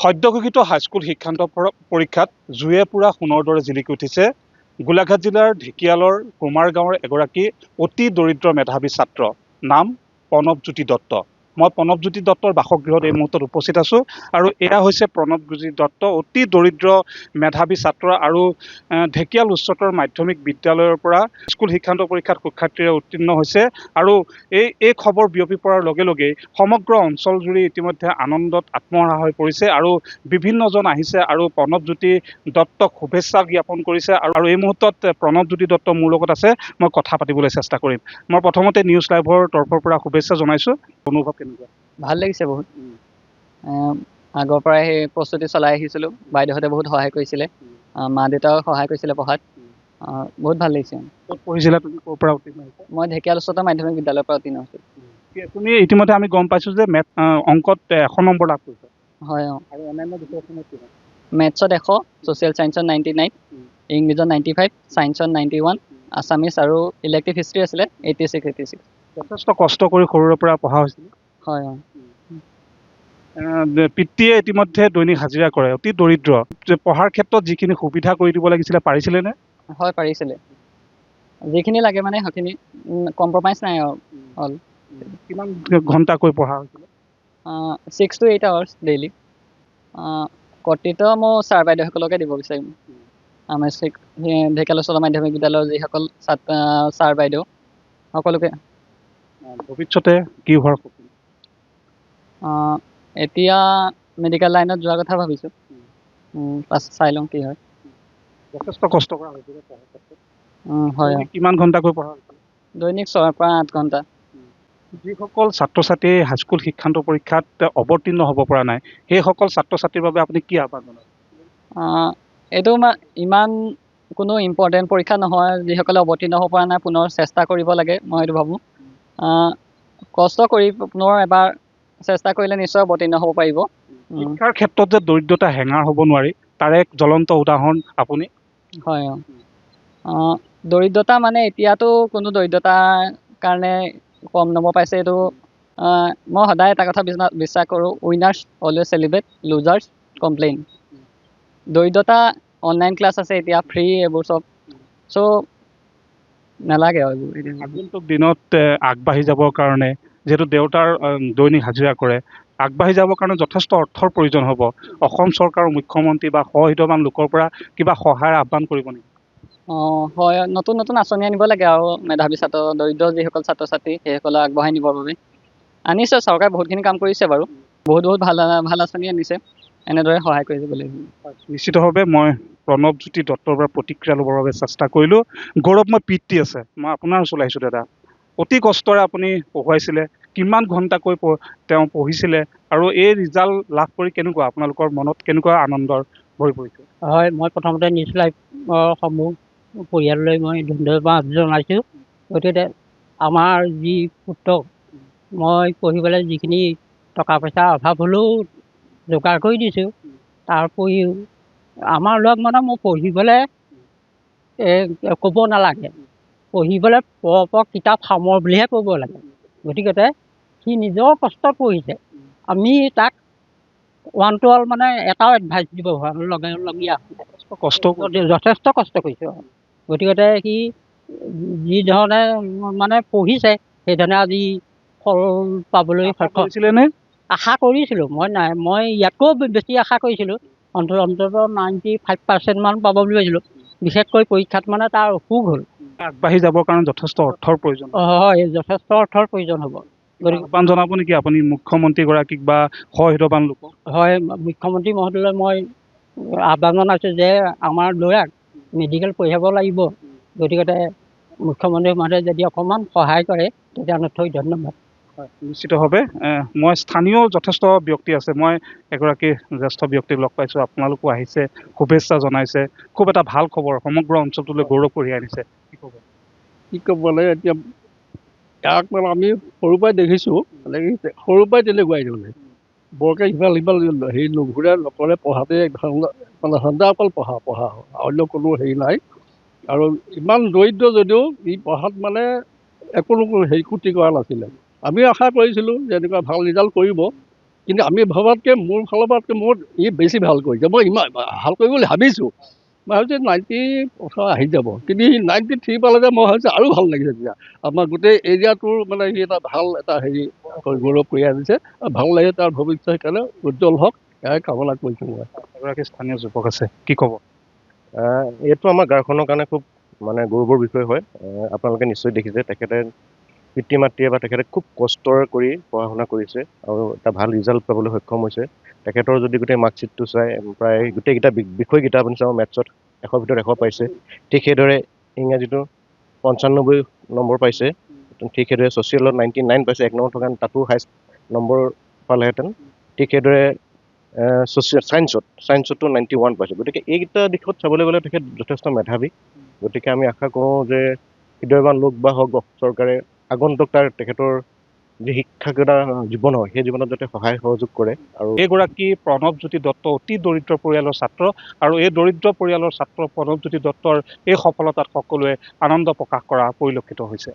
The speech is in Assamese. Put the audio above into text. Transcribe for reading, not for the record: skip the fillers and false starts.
সদ্যঘোষিত হাইস্কুল শিক্ষান্ত পৰীক্ষাত জুয়ে পুৰা সোণৰ দৰে জিলিকি উঠিছে গোলাঘাট জিলাৰ ঢেকিয়ালৰ কুমাৰ গাঁৱৰ এগৰাকী অতি দৰিদ্ৰ মেধাৱী ছাত্ৰ নাম প্ৰণৱজ্যোতি দত্ত। মই প্ৰণৱজ্যোতি দত্তৰ বাসগৃহত এই মুহূৰ্তত উপস্থিত আছোঁ আৰু এয়া হৈছে প্ৰণৱজ্যোতি দত্ত, অতি দৰিদ্ৰ মেধাৱী ছাত্ৰ আৰু ঢেকিয়াল উচ্চতৰ মাধ্যমিক বিদ্যালয়ৰ পৰা স্কুল শিক্ষান্ত পৰীক্ষাত সুখ্যাতিৰে উত্তীৰ্ণ হৈছে আৰু এই খবৰ বিয়পি পৰাৰ লগে লগেই সমগ্ৰ অঞ্চলজুৰি ইতিমধ্যে আনন্দত আত্মহাৰা হৈ পৰিছে আৰু বিভিন্নজন আহিছে আৰু প্ৰণৱজ্যোতি দত্তক শুভেচ্ছা জ্ঞাপন কৰিছে আৰু এই মুহূৰ্তত প্ৰণৱজ্যোতি দত্ত মোৰ লগত আছে, মই কথা পাতিবলৈ চেষ্টা কৰিম। মই প্ৰথমতে নিউজ লাইভৰ তৰফৰ পৰা শুভেচ্ছা জনাইছোঁ। অনুভৱ কেনেকুৱা? ভাল লাগিছে বহুত। আগৰ পৰাই সেই প্ৰস্তুতি চলাই আহিছিলোঁ, বাইদেউহঁতে বহুত সহায় কৰিছিলে, মা দেউতাও সহায় কৰিছিলে পঢ়াত। বহুত ভাল লাগিছে। ক'ত পঢ়িছিলা তুমি, ক'ৰ পৰা উত্তীৰ্ণ হৈছা? মই ঢেকিয়াল উচ্চতৰ মাধ্যমিক বিদ্যালয়ৰ পৰা উত্তীৰ্ণ হৈছোঁ। তুমি ইতিমধ্যে আমি গম পাইছোঁ যে অংকত 100 নম্বৰ লাভ কৰিছা। হয়, আৰু অন্যান্য বিষয়সমূহত কিমান? মেথছত 100, ছ'চিয়েল ছায়েন্সত 99, ইংলিছত 95, ছায়েন্সত 91, আছামিছ আৰু ইলেক্টিভ হিষ্ট্ৰী আছিলে 86। যথেষ্ট কষ্ট কৰি সৰুৰে পৰা পঢ়া হৈছিল। হয়। পিতৃয়ে ইতিমধ্যে দৈনিক হাজিৰা কৰে, অতি দৰিদ্ৰ। পঢ়াৰ ক্ষেত্ৰত যিখিনি সুবিধা কৰি দিব লাগিছিলে পাৰিছিলেনে? হয়, পাৰিছিলে। যিখিনি লাগে মানে সেইখিনি কম্প্ৰমাইজ নাই আৰু অল। কিমান ঘণ্টাকৈ পঢ়া হৈছিলে? 6 to 8 hours ডেইলি। কৰ্তৃত্ব মই ছাৰ বাইদেউসকলকে দিব বিচাৰিম। আমাৰ ঢেকিয়াল উচ্চতৰ মাধ্যমিক বিদ্যালয়ৰ যিসকল ছাৰ বাইদেউ সকলোকে। ভৱিষ্যতে কি হোৱাৰ সপোন? এতিয়া মেডিকেল লাইনত যোৱাৰ কথা ভাবিছোঁ। পাছত চাই লওঁ কি হয়। যথেষ্ট কষ্ট কৰা হৈছিলে পঢ়াৰ ক্ষেত্ৰত। হয়। কিমান ঘণ্টাকৈ পঢ়া হৈছিলে? দৈনিক 6 পৰা 8 ঘণ্টা। যিসকল ছাত্ৰ ছাত্ৰী হাইস্কুল শিক্ষান্ত পৰীক্ষাত অৱতীৰ্ণ হ'ব পৰা নাই, সেইসকল ছাত্ৰ ছাত্ৰীৰ বাবে আপুনি কি আহ্বান জনাব? এইটো ইমান কোনো ইম্পৰ্টেণ্ট পৰীক্ষা নহয়, যিসকলে অৱতীৰ্ণ হ'ব পৰা নাই পুনৰ চেষ্টা কৰিব লাগে, মই এইটো ভাবোঁ। কষ্ট কৰি পুনৰ এবাৰ চেষ্টা কৰিলে নিশ্চয় অৱতীৰ্ণ হ'ব পাৰিব। শিক্ষাৰ ক্ষেত্ৰত যে দৰিদ্ৰতা হেঙাৰ হ'ব নোৱাৰি, তাৰে এক জ্বলন্ত উদাহৰণ আপুনি। হয়। দৰিদ্ৰতা মানে এতিয়াতো কোনো দৰিদ্ৰতাৰ কাৰণে কম নম্বৰ পাইছে, এইটো মই সদায় এটা কথা বিশ্বাস কৰোঁ, উইনাৰ্ছ অলৱেজ চেলিব্ৰেট, লুজাৰ্ছ কমপ্লেইন। দৰিদ্ৰতা অনলাইন ক্লাছ আছে এতিয়া, ফ্ৰী এইবোৰ চব, চ' নালাগে আৰু এইবোৰ। আগন্তুক দিনত আগবাঢ়ি যাবৰ কাৰণে, যিহেতু দেউতাৰ দৈনিক হাজিৰা কৰে, আগবাঢ়ি যাবৰ কাৰণে যথেষ্ট অৰ্থৰ প্ৰয়োজন হ'ব। অসম চৰকাৰৰ মুখ্যমন্ত্ৰী বা সহৃদয়বান লোকৰ পৰা কিবা সহায়ৰ আহ্বান কৰিব নেকি? হয়, নতুন নতুন আঁচনি আনিব লাগে আৰু মেধাৱী ছাত্ৰ, দৰিদ্ৰ যিসকল ছাত্ৰ ছাত্ৰী সেইসকলক আগবঢ়াই নিবৰ বাবে। আনিছে, চৰকাৰে বহুতখিনি কাম কৰিছে বাৰু, বহুত ভাল ভাল আঁচনি আনিছে, এনেদৰে সহায় কৰি দিব লাগিব। নিশ্চিতভাৱে মই প্ৰণৱজ্যোতি দত্তৰ পৰা প্ৰতিক্ৰিয়া ল'বৰ বাবে চেষ্টা কৰিলোঁ। গৌৰৱময় পিতৃ আছে, মই আপোনাৰ ওচৰলৈ আহিছোঁ দাদা। অতি কষ্টৰে আপুনি পঢ়ুৱাইছিলে, কিমান ঘণ্টাকৈ তেওঁ পঢ়িছিলে আৰু এই ৰিজাল্ট লাভ কৰি কেনেকুৱা, আপোনালোকৰ মনত কেনেকুৱা আনন্দৰ ভৰি পৰিছে? হয়, মই প্ৰথমতে নিউজ লাইভৰ সমূহ পৰিয়াললৈ মই ধন্যবাদ জনাইছোঁ। গতিকে আমাৰ যি পুত্ৰক মই পঢ়িবলৈ যিখিনি টকা পইচাৰ অভাৱ হ'লেও যোগাৰ কৰি দিছোঁ, তাৰ উপৰিও আমাৰ ল'ৰাক মানে মই পঢ়িবলৈ ক'ব নালাগে, পঢ়িবলৈ কিতাপ সামৰ বুলিহে ক'ব লাগে। গতিকে সি নিজৰ কষ্টত পঢ়িছে, আমি তাক 1 to all মানে এটাও এডভাইচ দিব লগীয়া যথেষ্ট কষ্ট কৰিছোঁ। গতিকে সি যিধৰণে মানে পঢ়িছে, সেইধৰণে আজি ফল পাবলৈ সক্ষম হৈছিলেনে? আশা কৰিছিলোঁ। মই ইয়াতকৈও বেছি আশা কৰিছিলোঁ, অন্ততঃ 95% মান পাব বুলি ভাবিছিলোঁ। বিশেষকৈ পৰীক্ষাত মানে তাৰ অসুখ হ'ল। আগবাঢ়ি যাবৰ কাৰণে যথেষ্ট অৰ্থৰ প্ৰয়োজন। হয়, যথেষ্ট অৰ্থৰ প্ৰয়োজন হ'ব। আহ্বান জনাব নেকি আপুনি মুখ্যমন্ত্ৰীগৰাকীক বা সহৃদয়বান লোকক? হয়, মুখ্যমন্ত্ৰী মহোদয়লৈ মই আহ্বান জনাইছোঁ যে আমাৰ ল'ৰাক মেডিকেল পঢ়িয়াব লাগিব। গতিকে মুখ্যমন্ত্ৰী মহোদয়ে যদি অকণমান সহায় কৰে তেতিয়া নথৈ ধন্যবাদ। হয়, নিশ্চিতভাৱে মই স্থানীয় যথেষ্ট ব্যক্তি আছে, মই এগৰাকী জ্যেষ্ঠ ব্যক্তিক লগ পাইছোঁ, আপোনালোকো আহিছে, শুভেচ্ছা জনাইছে, খুব এটা ভাল খবৰ, সমগ্ৰ অঞ্চলটোলৈ গৌৰৱ কঢ়িয়াই আনিছে। কি ক'ব লাগে এতিয়া, তাক মানে আমি সৰুৰ পৰাই দেখিছোঁ, সৰুৰ পৰাই তেনেকুৱাই মানে বৰকৈ সিফাল হেৰি নুঘূৰে নকৰে, পঢ়াতে মানে সদায় অকল পঢ়া অন্য কোনো হেৰি নাই। আৰু ইমান দৰিদ্ৰ যদিও ই পঢ়াত মানে একো হেৰি ক্ষতি কৰা নাছিলে। আমি আশা কৰিছিলোঁ যে এনেকুৱা ভাল ৰিজাল্ট কৰিব, কিন্তু আমি ভবাতকৈ মোৰ ফালৰ পৰাতকৈ মোৰ ই বেছি ভাল কৰিছে। মই ইমান ভাল কৰিব বুলি ভাবিছোঁ। মই ভাবিছোঁ 90 আহি যাব, কিন্তু সি 93 পালে যে মই ভাবিছোঁ আৰু ভাল লাগিছে। তেতিয়া আমাৰ গোটেই এৰিয়াটোৰ মানে সি এটা ভাল এটা হেৰি গৌৰৱ কৰি আনিছে। ভাল লাগে, তাৰ ভৱিষ্যত সেইকাৰণে উজ্জ্বল হওক, ইয়াৰ কামনা কৰিছোঁ মই। এগৰাকী স্থানীয় যুৱক আছে, কি ক'ব? এইটো আমাৰ গাঁওখনৰ কাৰণে খুব মানে গৌৰৱৰ বিষয় হয়। আপোনালোকে নিশ্চয় দেখিছে তেখেতে পিতৃ মাতৃয়ে বা তেখেতে খুব কষ্টৰ কৰি পঢ়া শুনা কৰিছে আৰু এটা ভাল ৰিজাল্ট পাবলৈ সক্ষম হৈছে। তেখেতৰ যদি গোটেই মাৰ্কশ্বিটটো চাই প্ৰায় গোটেইকেইটা বিষয়কেইটা আপুনি চাওঁ, মেথছত 100 ভিতৰত 100 পাইছে, ঠিক সেইদৰে ইংৰাজীটো 95 নম্বৰ পাইছে, ঠিক সেইদৰে ছ'চিয়েলত 99 পাইছে, 1 নম্বৰ থকা তাতো হাইষ্ট নম্বৰ পালেহেঁতেন, ঠিক সেইদৰে ছায়েন্সতো 91 পাইছে। গতিকে এইকেইটা দিশত চাবলৈ গ'লে তেখেত যথেষ্ট মেধাৱী। গতিকে আমি আশা কৰোঁ যে হৃদয়ৱান লোক বা হওক চৰকাৰে আগন্তুক তেখেতৰ যি শিক্ষাগতা জীৱন হয় সেই জীৱনত যাতে সহায় সহযোগ কৰে। আৰু এইগৰাকী প্ৰণৱজ্যোতি দত্ত অতি দৰিদ্ৰ পৰিয়ালৰ ছাত্ৰ, আৰু এই দৰিদ্ৰ পৰিয়ালৰ ছাত্ৰ প্ৰণৱজ্যোতি দত্তৰ এই সফলতাত সকলোৱে আনন্দ প্ৰকাশ কৰা পৰিলক্ষিত হৈছে।